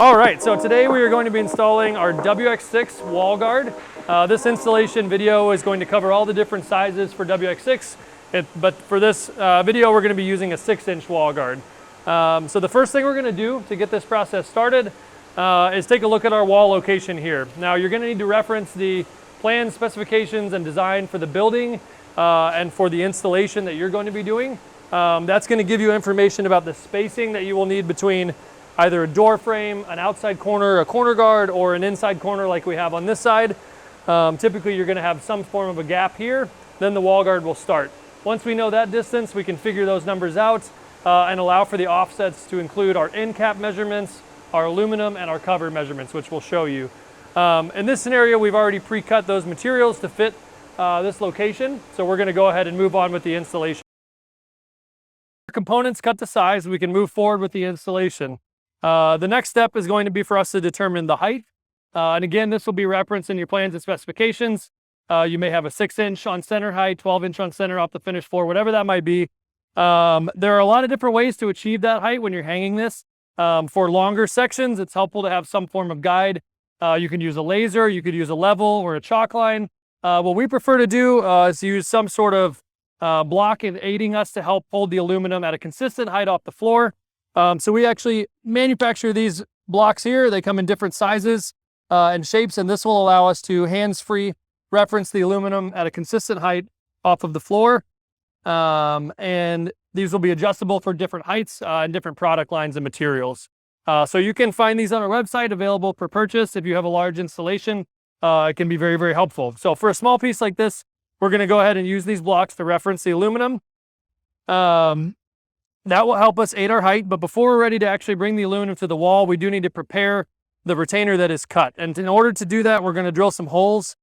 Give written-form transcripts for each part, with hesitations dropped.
All right, so today we are going to be installing our WX6 wall guard. This installation video is going to cover all the different sizes for WX6, but for this video we're going to be using a 6-inch wall guard. So the first thing we're going to do to get this process started is take a look at our wall location here. Now you're going to need to reference the plan specifications and design for the building and for the installation that you're going to be doing. That's going to give you information about the spacing that you will need between either a door frame, an outside corner, a corner guard, or an inside corner like we have on this side. Typically you're going to have some form of a gap here, then the wall guard will start. Once we know that distance, we can figure those numbers out and allow for the offsets to include our end cap measurements, our aluminum, and our cover measurements, which we'll show you. In this scenario, we've already pre-cut those materials to fit this location, so we're going to go ahead and move on with the installation. Components cut to size, we can move forward with the installation. The next step is going to be for us to determine the height. And again, this will be referenced in your plans and specifications. You may have a 6-inch on center height, 12-inch on center off the finished floor, whatever that might be. There are a lot of different ways to achieve that height when you're hanging this. For longer sections, it's helpful to have some form of guide. You can use a laser, you could use a level or a chalk line. What we prefer to do is use some sort of block aiding us to help hold the aluminum at a consistent height off the floor. So we actually manufacture these blocks here. They come in different sizes and shapes, and this will allow us to hands-free reference the aluminum at a consistent height off of the floor. And these will be adjustable for different heights and different product lines and materials. So you can find these on our website, available for purchase. If you have a large installation, it can be very, very helpful. So for a small piece like this, we're going to go ahead and use these blocks to reference the aluminum. That will help us aid our height, but before we're ready to actually bring the aluminum to the wall, we do need to prepare the retainer that is cut. And in order to do that, we're going to drill some holes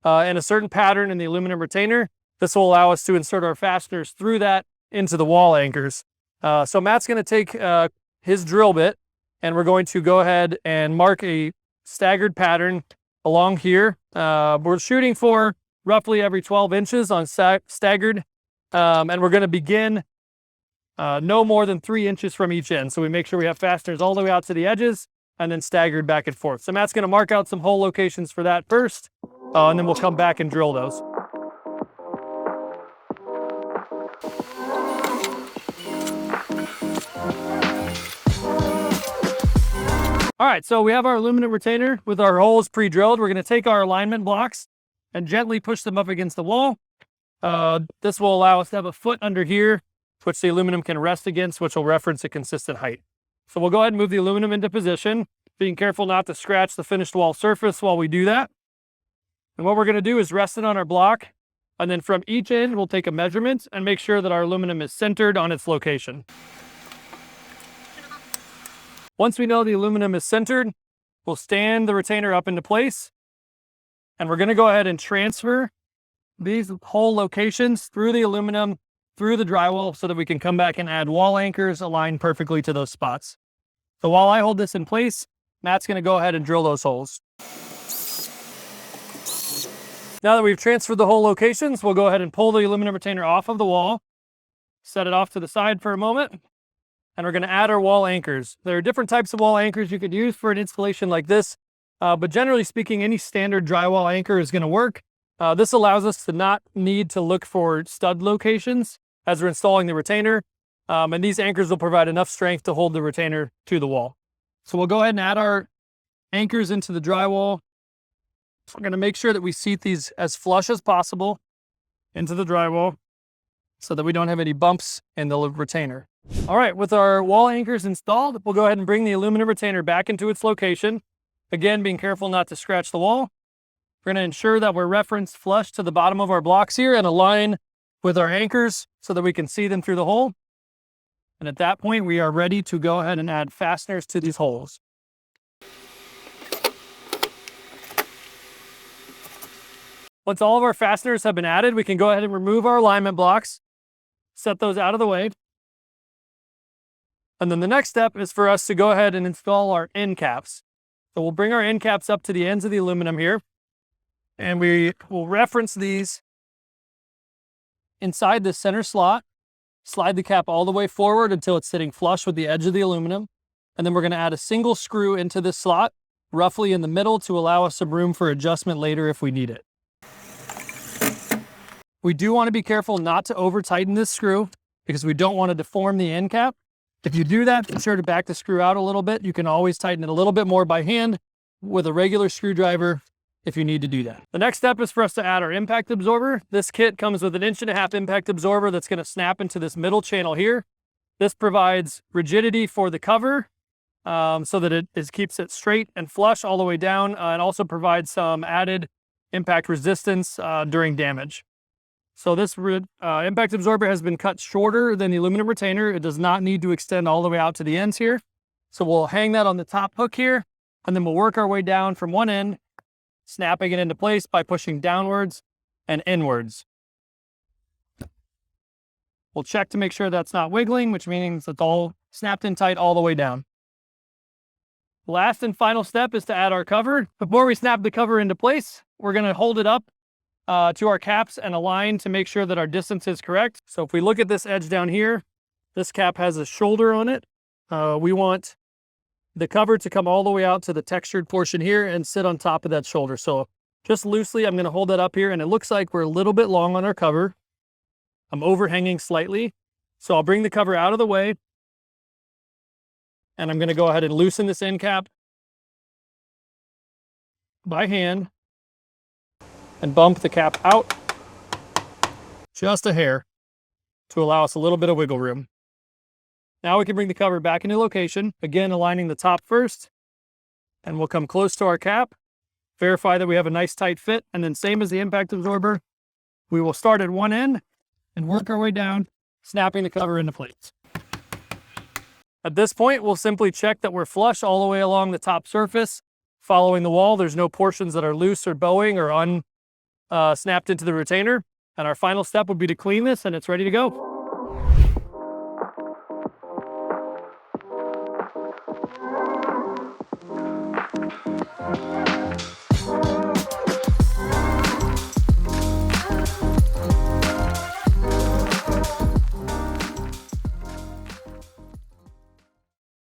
in a certain pattern in the aluminum retainer. This will allow us to insert our fasteners through that into the wall anchors. So Matt's going to take his drill bit, and we're going to go ahead and mark a staggered pattern along here. We're shooting for roughly every 12 inches on staggered, and we're going to begin no more than 3 inches from each end. So we make sure we have fasteners all the way out to the edges and then staggered back and forth. So Matt's going to mark out some hole locations for that first, and then we'll come back and drill those. All right, so we have our aluminum retainer with our holes pre-drilled. We're going to take our alignment blocks and gently push them up against the wall. This will allow us to have a foot under here, which the aluminum can rest against, which will reference a consistent height. So we'll go ahead and move the aluminum into position, being careful not to scratch the finished wall surface while we do that. And what we're going to do is rest it on our block, and then from each end, we'll take a measurement and make sure that our aluminum is centered on its location. Once we know the aluminum is centered, we'll stand the retainer up into place, and we're going to go ahead and transfer these hole locations through the aluminum, through the drywall, so that we can come back and add wall anchors aligned perfectly to those spots. So while I hold this in place, Matt's going to go ahead and drill those holes. Now that we've transferred the hole locations, we'll go ahead and pull the aluminum retainer off of the wall, set it off to the side for a moment, and we're going to add our wall anchors. There are different types of wall anchors you could use for an installation like this, but generally speaking, any standard drywall anchor is going to work. This allows us to not need to look for stud locations as we're installing the retainer, and these anchors will provide enough strength to hold the retainer to the wall. So we'll go ahead and add our anchors into the drywall. We're going to make sure that we seat these as flush as possible into the drywall so that we don't have any bumps in the retainer. All right, with our wall anchors installed, we'll go ahead and bring the aluminum retainer back into its location. Again, being careful not to scratch the wall. We're going to ensure that we're referenced flush to the bottom of our blocks here and align with our anchors so that we can see them through the hole. And at that point, we are ready to go ahead and add fasteners to these holes. Once all of our fasteners have been added, we can go ahead and remove our alignment blocks, set those out of the way. And then the next step is for us to go ahead and install our end caps. So we'll bring our end caps up to the ends of the aluminum here, and we will reference these inside the center slot, slide the cap all the way forward until it's sitting flush with the edge of the aluminum, And then we're going to add a single screw into this slot, roughly in the middle, to allow us some room for adjustment later if we need it. We do want to be careful not to over tighten this screw because we don't want to deform the end cap. If you do that, be sure to back the screw out a little bit. You can always tighten it a little bit more by hand with a regular screwdriver if you need to do that. The next step is for us to add our impact absorber. This kit comes with an 1.5" impact absorber that's going to snap into this middle channel here. This provides rigidity for the cover so that it keeps it straight and flush all the way down, and also provides some added impact resistance during damage. So this impact absorber has been cut shorter than the aluminum retainer. It does not need to extend all the way out to the ends here. So we'll hang that on the top hook here, and then we'll work our way down from one end, snapping it into place by pushing downwards and inwards. We'll check to make sure that's not wiggling, which means it's all snapped in tight all the way down. Last and final step is to add our cover. Before we snap the cover into place, we're going to hold it up to our caps and align to make sure that our distance is correct. So if we look at this edge down here, this cap has a shoulder on it. We want the cover to come all the way out to the textured portion here and sit on top of that shoulder. So just loosely, I'm going to hold that up here, and it looks like we're a little bit long on our cover. I'm overhanging slightly. So I'll bring the cover out of the way, and I'm going to go ahead and loosen this end cap by hand and bump the cap out just a hair to allow us a little bit of wiggle room. Now we can bring the cover back into location, again aligning the top first, and we'll come close to our cap, verify that we have a nice tight fit, and then same as the impact absorber, we will start at one end and work our way down, snapping the cover into place. At this point, we'll simply check that we're flush all the way along the top surface, following the wall. There's no portions that are loose or bowing or snapped into the retainer. And our final step would be to clean this, and it's ready to go.